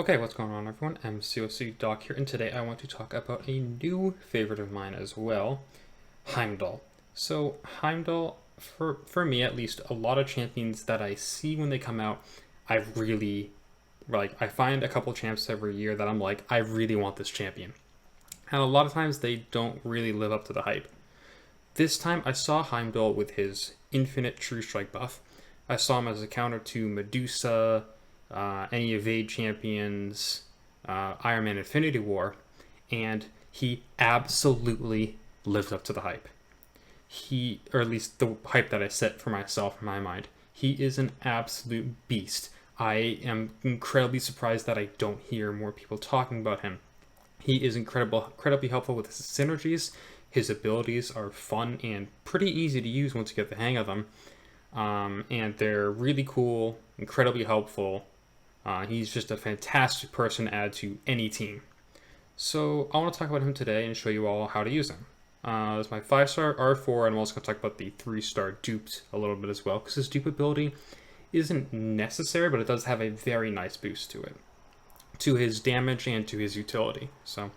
Okay, what's going on everyone? MCOC Doc here, and today I want to talk about a new favorite of mine as well, Heimdall. So Heimdall, for me at least, a lot of champions that I see when they come out, I really, I find a couple champs every year that I'm like, I really want this champion. And a lot of times they don't really live up to the hype. This time I saw Heimdall with his infinite True Strike buff. I saw him as a counter to Medusa, any evade champions, Iron Man Infinity War, and he absolutely lived up to the hype. Or at least the hype that I set for myself in my mind. He is an absolute beast. I am incredibly surprised that I don't hear more people talking about him. He is incredibly helpful with his synergies. His abilities are fun and pretty easy to use once you get the hang of them. And they're really cool, incredibly helpful. He's just a fantastic person to add to any team. So I want to talk about him today and show you all how to use him. This is my 5-star R4, and I'm also going to talk about the 3-star duped a little bit as well, because his dupe ability isn't necessary, but it does have a very nice boost to it, to his damage and to his utility. So,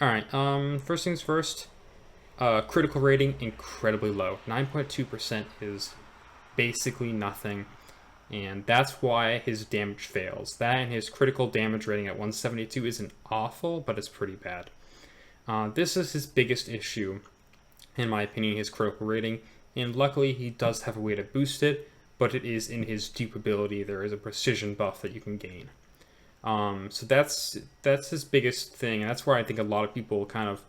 alright, first things first, critical rating incredibly low. 9.2% is basically nothing. And that's why his damage fails. That and his critical damage rating at 172 isn't awful, but it's pretty bad. This is his biggest issue, in my opinion, his critical rating. And luckily, he does have a way to boost it, but it is in his dupe ability. There is a precision buff that you can gain. So that's his biggest thing, and that's where I think a lot of people kind of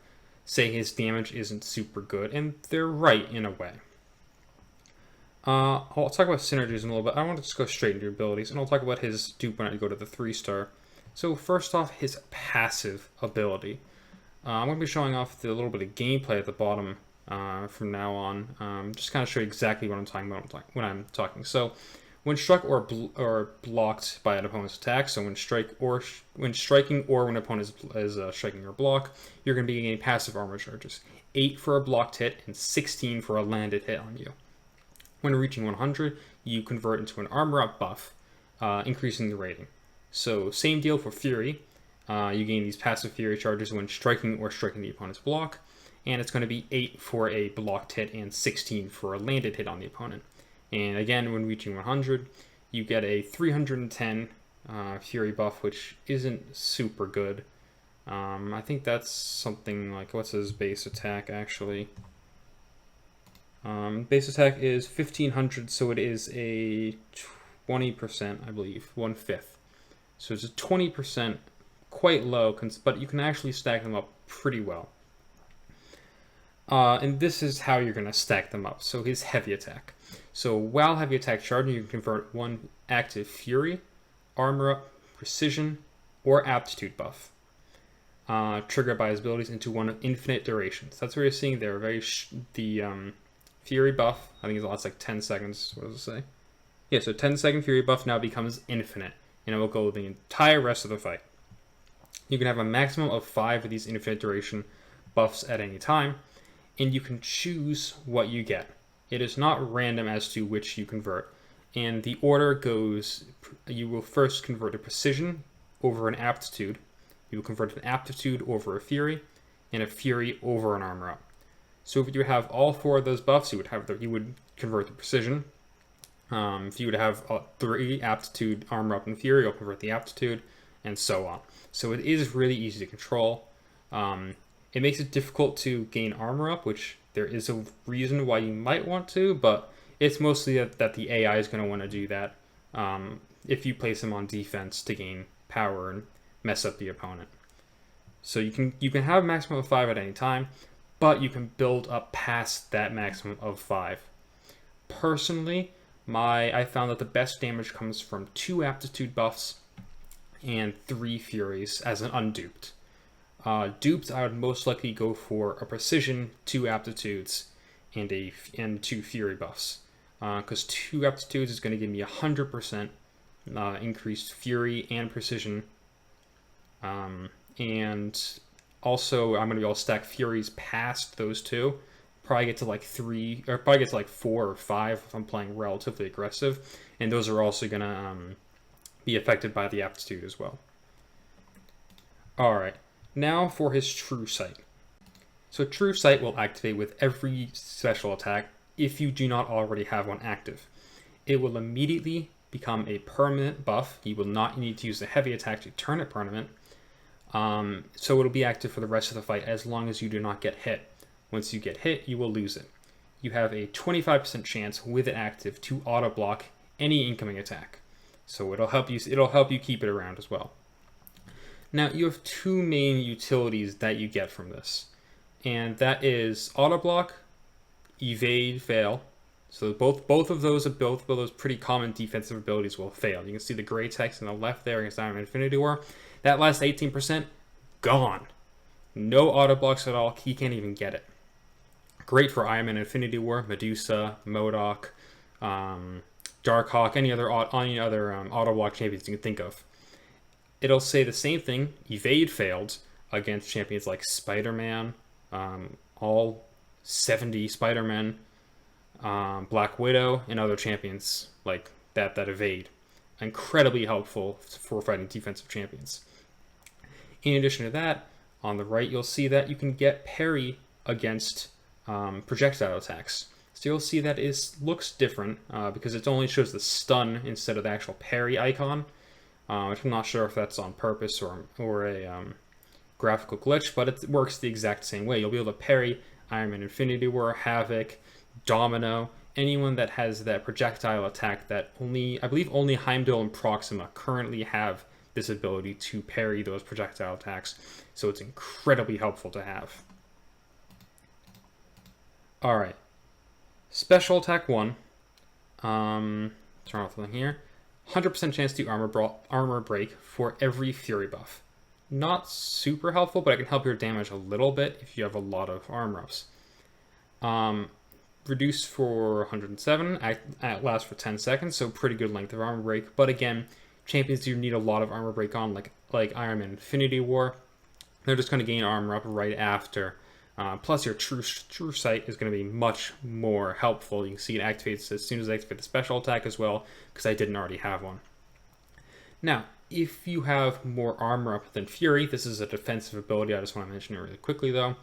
say his damage isn't super good, and they're right in a way. I'll talk about Synergies in a little bit. I want to just go straight into abilities, and I'll talk about his dupe when I go to the 3-star. So first off, his passive ability. I'm going to be showing off the little bit of gameplay at the bottom from now on. Just kind of show you exactly what I'm talking about when I'm talking. So when struck or blocked by an opponent's attack, so when striking or when an opponent is striking your block, you're going to be getting passive armor charges. 8 for a blocked hit and 16 for a landed hit on you. When reaching 100, you convert into an armor up buff, increasing the rating. So same deal for Fury. You gain these passive Fury charges when striking or striking the opponent's block, and it's going to be 8 for a blocked hit and 16 for a landed hit on the opponent. And again, when reaching 100, you get a 310 Fury buff, which isn't super good. I think that's something like, what's his base attack actually? Base attack is 1500, so it is a 20%, I believe, 1/5. So it's a 20%, quite low, but you can actually stack them up pretty well. And this is how you're going to stack them up. So his heavy attack. So while heavy attack charging, you can convert one active Fury, armor up, precision, or aptitude buff, triggered by his abilities into one of infinite durations. That's what you're seeing there. Fury buff, I think it lasts like 10 seconds. What does it say? Yeah, so 10-second Fury buff now becomes infinite, and it will go the entire rest of the fight. You can have a maximum of 5 of these infinite duration buffs at any time, and you can choose what you get. It is not random as to which you convert, and the order goes, you will first convert a precision over an aptitude, you will convert an aptitude over a Fury, and a Fury over an armor up. So if you have all 4 of those buffs, you would convert the precision. If you would have 3 aptitude, armor up, and Fury, you'll convert the aptitude, and so on. So it is really easy to control. It makes it difficult to gain armor up, which there is a reason why you might want to, but it's mostly that the AI is going to want to do that if you place them on defense to gain power and mess up the opponent. So you can have a maximum of 5 at any time, but you can build up past that maximum of 5. Personally, I found that the best damage comes from 2 aptitude buffs and 3 Furies as an unduped. Duped, I would most likely go for a precision, 2 aptitudes, and 2 Fury buffs. Because 2 aptitudes is going to give me 100% increased Fury and precision. And also, I'm going to be able to stack Furies past those 2. Probably get to like 3, or probably get to like 4 or 5 if I'm playing relatively aggressive. And those are also going to be affected by the aptitude as well. Alright, now for his True Sight. So True Sight will activate with every special attack if you do not already have one active. It will immediately become a permanent buff. You will not need to use a heavy attack to turn it permanent. So it'll be active for the rest of the fight as long as you do not get hit. Once you get hit, you will lose it. You have a 25% chance with it active to auto block any incoming attack. So it'll help you keep it around as well. Now you have two main utilities that you get from this, and that is auto block, evade, fail. So both of those pretty common defensive abilities will fail. You can see the gray text on the left there against Iron Man Infinity War. That last 18%, gone. No auto blocks at all. He can't even get it. Great for Iron Man Infinity War, Medusa, MODOK, Darkhawk, any other auto block champions you can think of. It'll say the same thing, evade failed, against champions like Spider-Man, all 70 Spider-Men, Black Widow, and other champions like that evade. Incredibly helpful for fighting defensive champions. In addition to that, on the right you'll see that you can get parry against projectile attacks. So you'll see that it looks different because it only shows the stun instead of the actual parry icon. I'm not sure if that's on purpose or a graphical glitch, but it works the exact same way. You'll be able to parry Iron Man Infinity War, Havoc, Domino, anyone that has that projectile attack that I believe only Heimdall and Proxima currently have this ability to parry those projectile attacks. So it's incredibly helpful to have. Alright. Special attack 1. Turn off the thing here. 100% chance to armor break for every Fury buff. Not super helpful, but it can help your damage a little bit if you have a lot of armor ups. Reduce for 107, lasts for 10 seconds, so pretty good length of armor break. But again, champions you need a lot of armor break on, like Iron Man Infinity War, they're just going to gain armor up right after. Plus your True Sight is going to be much more helpful. You can see it activates as soon as I activate the special attack as well, because I didn't already have one. Now, if you have more armor up than Fury, this is a defensive ability, I just want to mention it really quickly though.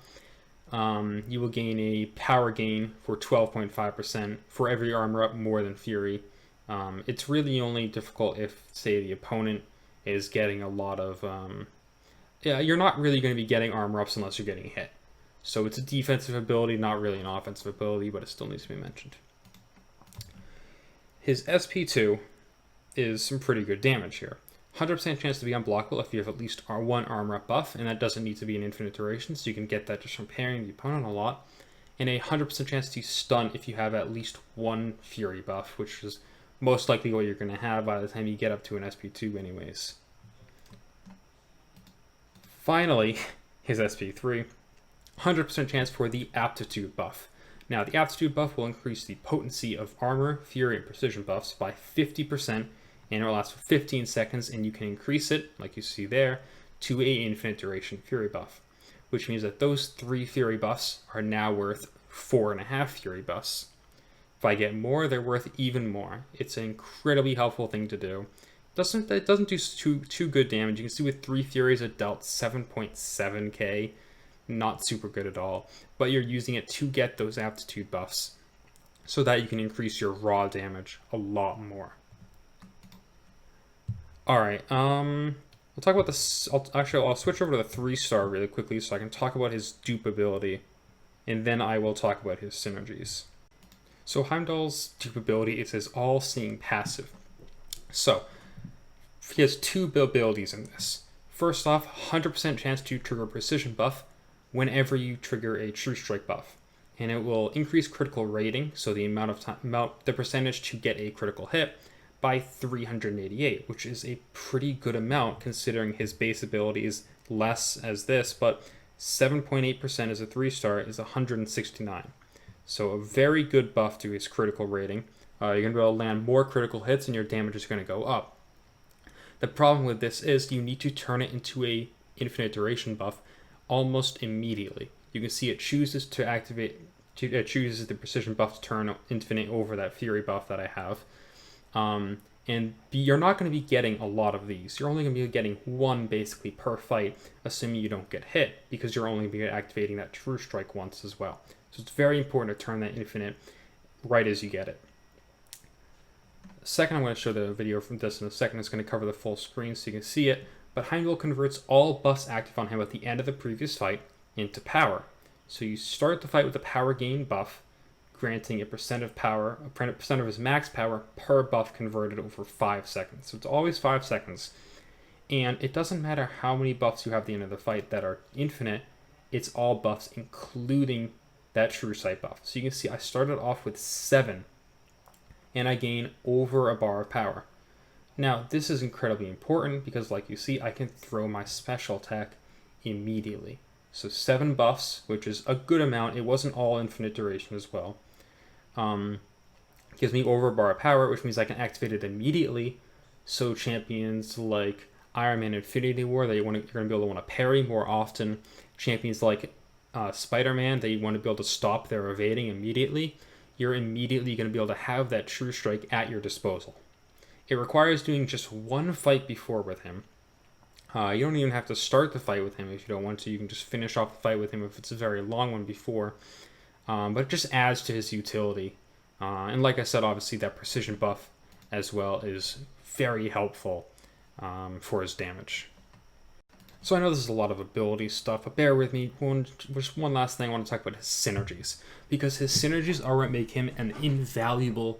You will gain a power gain for 12.5% for every armor up more than Fury. It's really only difficult if, say, the opponent is getting a lot of... you're not really going to be getting armor ups unless you're getting hit. So it's a defensive ability, not really an offensive ability, but it still needs to be mentioned. His SP2 is some pretty good damage here. 100% chance to be unblockable if you have at least one armor up buff, and that doesn't need to be an infinite duration, so you can get that just from parrying the opponent a lot. And a 100% chance to stun if you have at least one Fury buff, which is most likely what you're going to have by the time you get up to an SP2 anyways. Finally, his SP3. 100% chance for the Aptitude Buff. Now, the Aptitude Buff will increase the potency of armor, fury, and precision buffs by 50%, and it will last for 15 seconds, and you can increase it, like you see there, to a infinite duration fury buff, which means that those 3 fury buffs are now worth 4.5 fury buffs. If I get more, they're worth even more. It's an incredibly helpful thing to do. It doesn't do too good damage. You can see with 3 furies it dealt 7.7k. Not super good at all, but you're using it to get those aptitude buffs so that you can increase your raw damage a lot more. Alright, we'll talk about this. I'll switch over to the 3-star really quickly so I can talk about his dupe ability, and then I will talk about his synergies. So Heimdall's dupe ability is his all-seeing passive. So he has 2 abilities in this. First off, 100% chance to trigger precision buff whenever you trigger a True Strike buff, and it will increase critical rating, so the percentage to get a critical hit, by 388, which is a pretty good amount considering his base ability is less as this, but 7.8% as a 3-star is 169. So a very good buff to his critical rating. You're going to be able to land more critical hits and your damage is going to go up. The problem with this is you need to turn it into a infinite duration buff almost immediately. You can see it chooses to activate, it chooses the precision buff to turn infinite over that fury buff that I have. And you're not going to be getting a lot of these. You're only going to be getting one basically per fight, assuming you don't get hit, because you're only going to be activating that true strike once as well. So it's very important to turn that infinite right as you get it. Second, I'm going to show the video from this in a second. It's going to cover the full screen so you can see it. But Heimdall converts all buffs active on him at the end of the previous fight into power. So you start the fight with a power gain buff, granting a percent of power, a percent of his max power per buff converted over 5 seconds. So it's always 5 seconds. And it doesn't matter how many buffs you have at the end of the fight that are infinite, it's all buffs, including that true sight buff. So you can see I started off with 7, and I gain over a bar of power. Now, this is incredibly important because, like you see, I can throw my special attack immediately. So 7 buffs, which is a good amount. It wasn't all infinite duration as well. Gives me over a bar of power, which means I can activate it immediately. So champions like Iron Man Infinity War, you're going to be able to want to parry more often. Champions like Spider-Man, they want to be able to stop their evading immediately. You're immediately going to be able to have that true strike at your disposal. It requires doing just one fight before with him. You don't even have to start the fight with him if you don't want to. You can just finish off the fight with him if it's a very long one before. But it just adds to his utility. And like I said, obviously that precision buff as well is very helpful for his damage. So I know this is a lot of ability stuff, but bear with me. Just one last thing I want to talk about his synergies. Because his synergies are what make him an invaluable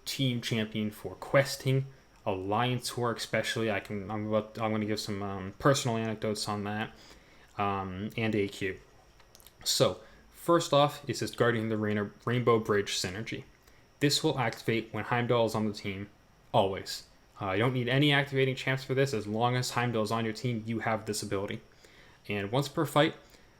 team champion for questing, alliance work especially. I'm going to give some personal anecdotes on that, and AQ. So first off is his Guardian of the Rainbow Bridge synergy. This will activate when Heimdall is on the team, always. You don't need any activating champs for this. As long as Heimdall is on your team, you have this ability. And once per fight,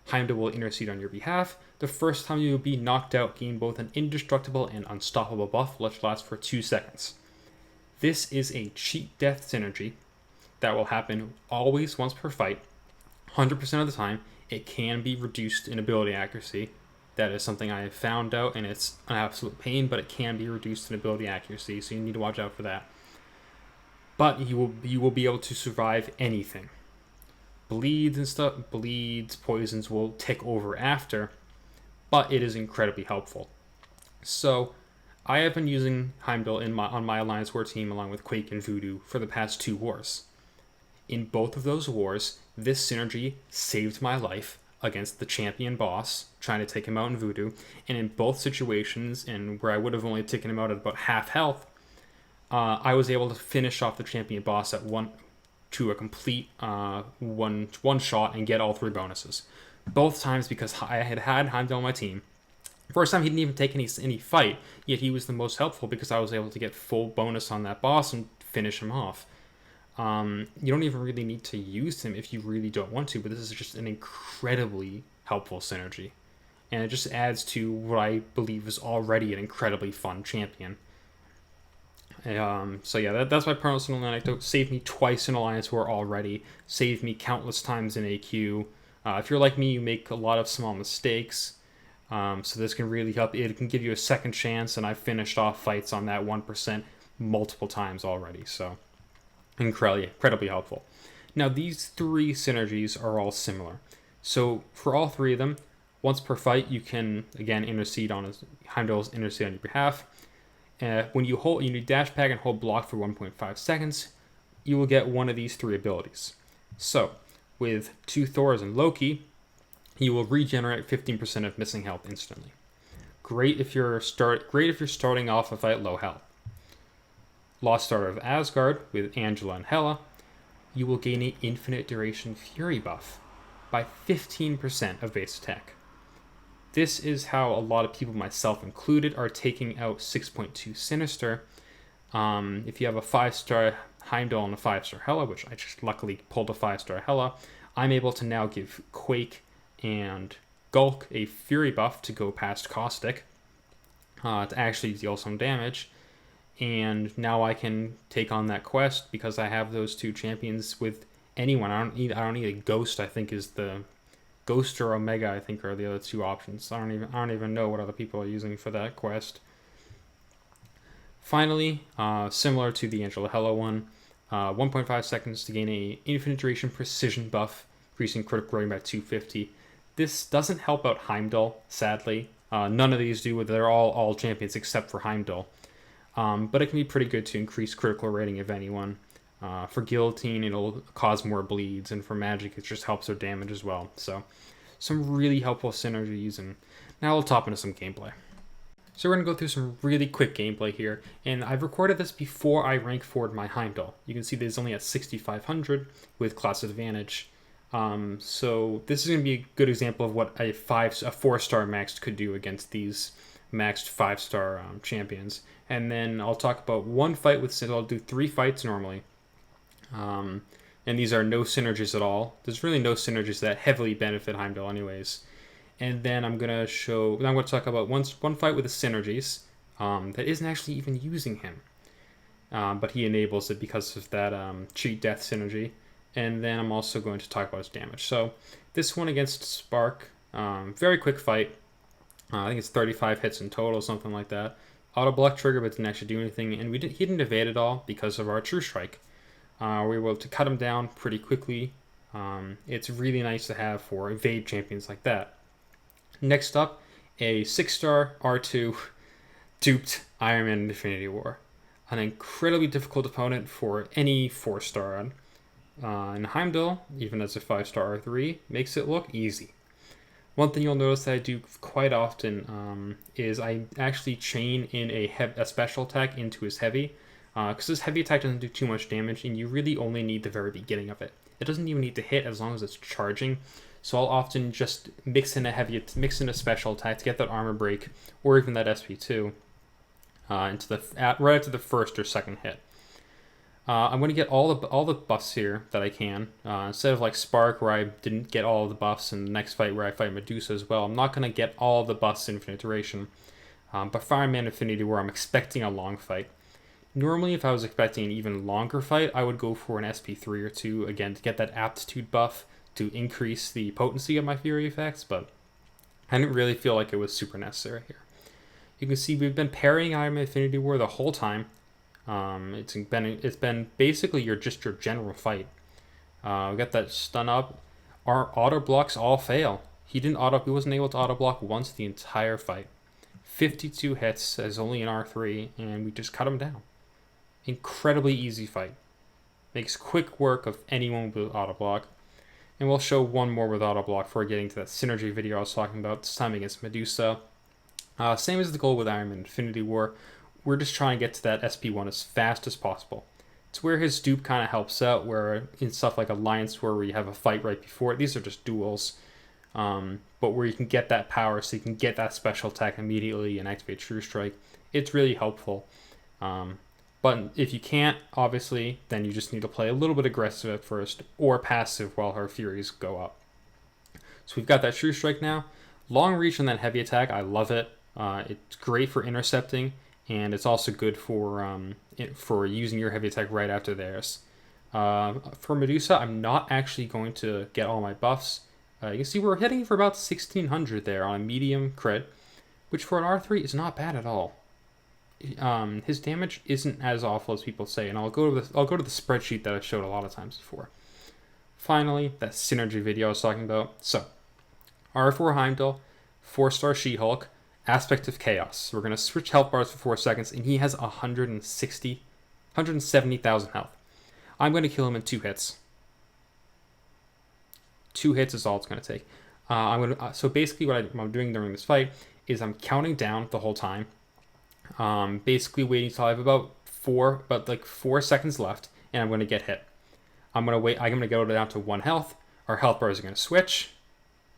Heimdall will intercede on your behalf. The first time you will be knocked out, gain both an indestructible and unstoppable buff, which lasts for 2 seconds. This is a cheat death synergy that will happen always once per fight, 100% of the time. It can be reduced in ability accuracy. That is something I have found out, and it's an absolute pain, but it can be reduced in ability accuracy, so you need to watch out for that. But you will be able to survive anything. Bleeds and stuff, poisons will tick over after, but it is incredibly helpful. So I have been using Heimdall on my Alliance War team along with Quake and Voodoo for the past 2 wars. In both of those wars, this synergy saved my life against the champion boss, trying to take him out in Voodoo, and in both situations, and where I would have only taken him out at about half health, I was able to finish off the champion boss at a complete one shot and get all 3 bonuses. Both times because I had Heimdall on my team. First time he didn't even take any fight, yet he was the most helpful because I was able to get full bonus on that boss and finish him off. You don't even really need to use him if you really don't want to, but this is just an incredibly helpful synergy. And it just adds to what I believe is already an incredibly fun champion. So yeah, that's my personal anecdote. Saved me twice in Alliance War already. Saved me countless times in AQ. If you're like me, you make a lot of small mistakes. So this can really help. It can give you a second chance, and I've finished off fights on that 1% multiple times already. So incredibly helpful. Now these 3 synergies are all similar. So for all 3 of them, once per fight, you can again Heimdall's intercede on your behalf. When you need dash pack and hold block for 1.5 seconds, you will get one of these 3 abilities. So with 2 Thors and Loki, you will regenerate 15% of missing health instantly. Great if you're starting off a fight low health. Lost Daughter of Asgard with Angela and Hela, you will gain an infinite duration fury buff by 15% of base attack. This is how a lot of people, myself included, are taking out 6.2 Sinister. If you have a 5-star Heimdall and a 5-star Hela, which I just luckily pulled a 5-star Hela, I'm able to now give Quake and Gulk a Fury buff to go past Caustic to actually deal some damage. And now I can take on that quest because I have those 2 champions with anyone. I don't need a Ghost. I think is the Ghost or Omega. I think are the other 2 options. I don't even know what other people are using for that quest. Finally, similar to the Angela Hello one, 1.5 seconds to gain a infinite duration precision buff, increasing critical rating by 250. This doesn't help out Heimdall, sadly. None of these do. They're all champions except for Heimdall. But it can be pretty good to increase critical rating of anyone. For Guillotine, it'll cause more bleeds, and for Magic, it just helps their damage as well. So, some really helpful synergies, and now we'll top into some gameplay. So we're going to go through some really quick gameplay here, and I've recorded this before I rank forward my Heimdall. You can see that it's only at 6,500 with class advantage. So this is going to be a good example of what a 4-star maxed could do against these maxed 5-star champions. And then I'll talk about one fight with I'll do 3 fights normally. And these are no synergies at all. There's really no synergies that heavily benefit Heimdall anyways. And then I'm going to talk about one fight with the Synergies that isn't actually even using him. But he enables it because of that cheat death synergy. And then I'm also going to talk about his damage. So this one against Spark, very quick fight. I think it's 35 hits in total, something like that. Auto block trigger, but didn't actually do anything. And he didn't evade at all because of our True Strike. We were able to cut him down pretty quickly. It's really nice to have for evade champions like that. Next up, a 6-star R2 duped Iron Man Infinity War. An incredibly difficult opponent for any 4-star. And Heimdall, even as a 5-star R3, makes it look easy. One thing you'll notice that I do quite often is I actually chain in a special attack into his heavy. Because his heavy attack doesn't do too much damage, and you really only need the very beginning of it. It doesn't even need to hit as long as it's charging. So I'll often just mix in a special attack to get that armor break, or even that SP2, right after the first or second hit. I'm going to get all the buffs here that I can. Instead of like Spark, where I didn't get all of the buffs, and the next fight where I fight Medusa as well, I'm not going to get all of the buffs in infinite duration. But Fireman Infinity War, I'm expecting a long fight. Normally, if I was expecting an even longer fight, I would go for an SP3 or 2, again, to get that Aptitude Buff to increase the potency of my Fury effects, but I didn't really feel like it was super necessary here. You can see we've been parrying Iron Man Infinity War the whole time. It's been basically your general fight. We got that stun up. Our auto blocks all fail. He wasn't able to auto block once the entire fight. 52 hits as only an R3, and we just cut him down. Incredibly easy fight. Makes quick work of anyone with auto block. And we'll show one more with auto block before getting to that synergy video I was talking about, this time against Medusa. Same as the goal with Iron Man Infinity War. We're just trying to get to that SP1 as fast as possible. It's where his dupe kind of helps out, where in stuff like Alliance War, where you have a fight right before it. These are just duels. But where you can get that power, so you can get that special attack immediately and activate True Strike. It's really helpful. But if you can't, obviously, then you just need to play a little bit aggressive at first, or passive while her Furies go up. So we've got that True Strike now. Long reach on that heavy attack, I love it. It's great for intercepting, and it's also good for using your heavy attack right after theirs. For Medusa, I'm not actually going to get all my buffs. You can see we're hitting for about 1600 there on a medium crit, which for an R3 is not bad at all. His damage isn't as awful as people say, and I'll go to the spreadsheet that I've showed a lot of times before. Finally, that synergy video I was talking about. So, R4 Heimdall, 4-star She-Hulk, Aspect of Chaos. We're going to switch health bars for 4 seconds, and he has 170,000 health. I'm going to kill him in 2 hits. 2 hits is all it's going to take. So basically what I'm doing during this fight is I'm counting down the whole time. Basically waiting until I have about 4 seconds left, and I'm going to get hit. I'm going to wait. I'm going to go down to 1 health. Our health bars are going to switch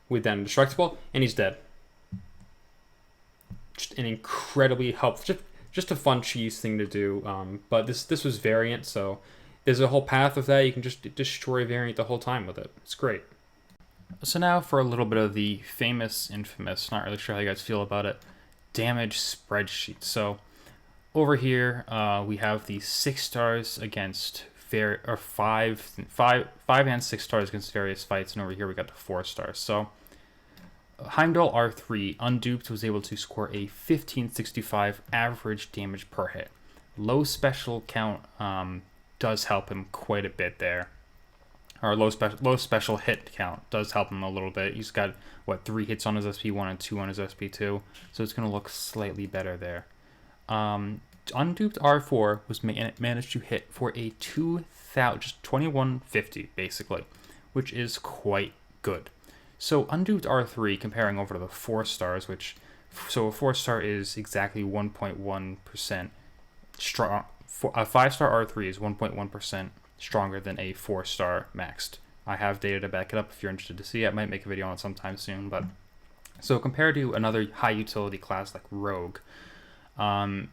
with that indestructible, and he's dead. Just an incredibly helpful, just a fun cheese thing to do. But this was variant, so there's a whole path of that. You can just destroy variant the whole time with it. It's great. So now for a little bit of the famous, infamous, not really sure how you guys feel about it, damage spreadsheet. So over here we have the 6 stars against 5 and 6 stars against various fights, and over here we got the 4 stars. So Heimdall R3 Unduped was able to score a 1565 average damage per hit. low special count does help him quite a bit there. Or low special hit count does help him a little bit. He's got, what, 3 hits on his SP1 and 2 on his SP2, so it's going to look slightly better there. Unduped R4 was managed to hit for a 2150 basically, which is quite good. So Unduped R3, comparing over to the 4 stars, so a 4-star is exactly 1.1% strong. A 5-star R3 is 1.1% stronger than a 4-star maxed. I have data to back it up if you're interested to see it. I might make a video on it sometime soon. But so compared to another high utility class like Rogue,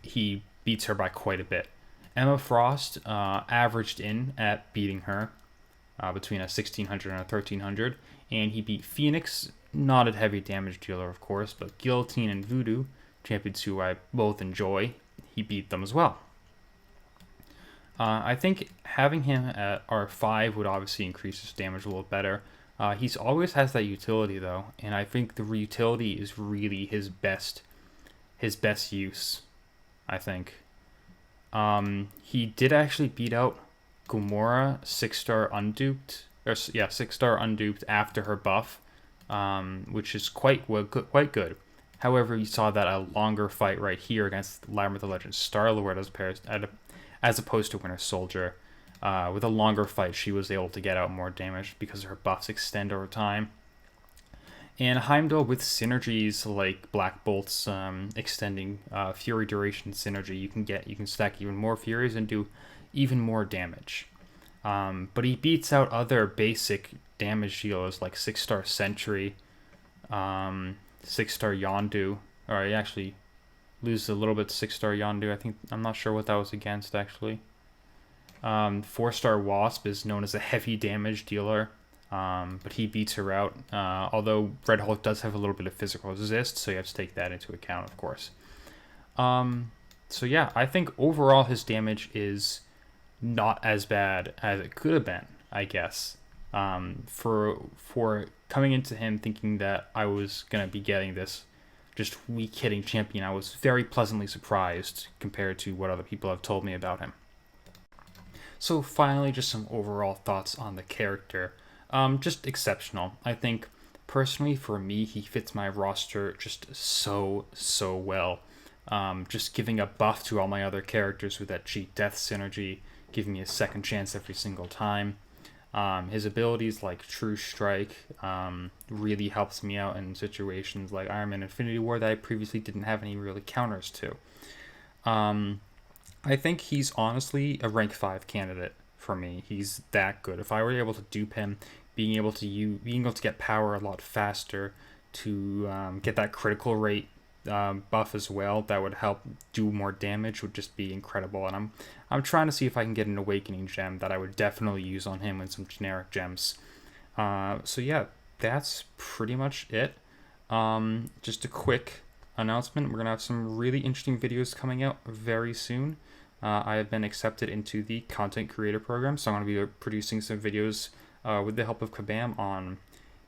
he beats her by quite a bit. Emma Frost averaged in at beating her between a 1600 and a 1300, and he beat Phoenix, not a heavy damage dealer of course, but Guillotine and Voodoo, champions who I both enjoy, he beat them as well. I think having him at R5 would obviously increase his damage a little better. He's always has that utility though, and I think the utility is really his best use, I think. He did actually beat out Gomorrah 6-star unduped, 6-star unduped after her buff, which is quite good. However, you saw that a longer fight right here against Labyrinth of Legends Star-Lord as opposed to Winter Soldier. With a longer fight, she was able to get out more damage because her buffs extend over time. And Heimdall with synergies like Black Bolt's extending Fury duration synergy, you can stack even more Furies and do even more damage. But he beats out other basic damage dealers like 6-star Sentry, 6-star Yondu, or he actually loses a little bit to 6-star Yondu. I'm not sure what that was against actually. 4-star Wasp is known as a heavy damage dealer, but he beats her out. Although Red Hulk does have a little bit of physical resist, so you have to take that into account, of course. So yeah, I think overall his damage is not as bad as it could have been, I guess. For coming into him thinking that I was gonna be getting this just weak hitting champion, I was very pleasantly surprised compared to what other people have told me about him. So finally, just some overall thoughts on the character. Just exceptional. I think personally for me, he fits my roster just so well. Just giving a buff to all my other characters with that cheat death synergy, giving me a second chance every single time. His abilities like True Strike really helps me out in situations like Iron Man Infinity War that I previously didn't have any really counters to. I think he's honestly a rank 5 candidate for me. He's that good. If I were able to dupe him, being able to get power a lot faster, to get that critical rate buff as well, that would help do more damage, would just be incredible. And I'm trying to see if I can get an awakening gem that I would definitely use on him and some generic gems. So yeah, that's pretty much it. Just a quick announcement, we're gonna have some really interesting videos coming out very soon. I have been accepted into the content creator program, so I'm going to be producing some videos with the help of Kabam on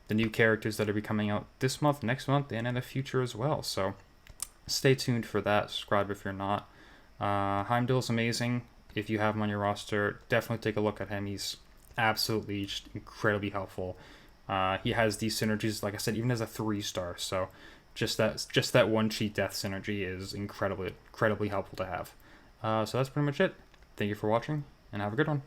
the new characters that are be coming out this month, next month, and in the future as well. So stay tuned for that. Subscribe if you're not. Heimdall's amazing. If you have him on your roster, definitely take a look at him. He's absolutely just incredibly helpful. He has these synergies, like I said, even as a 3-star. So just that one cheat death synergy is incredibly helpful to have. So that's pretty much it. Thank you for watching, and have a good one.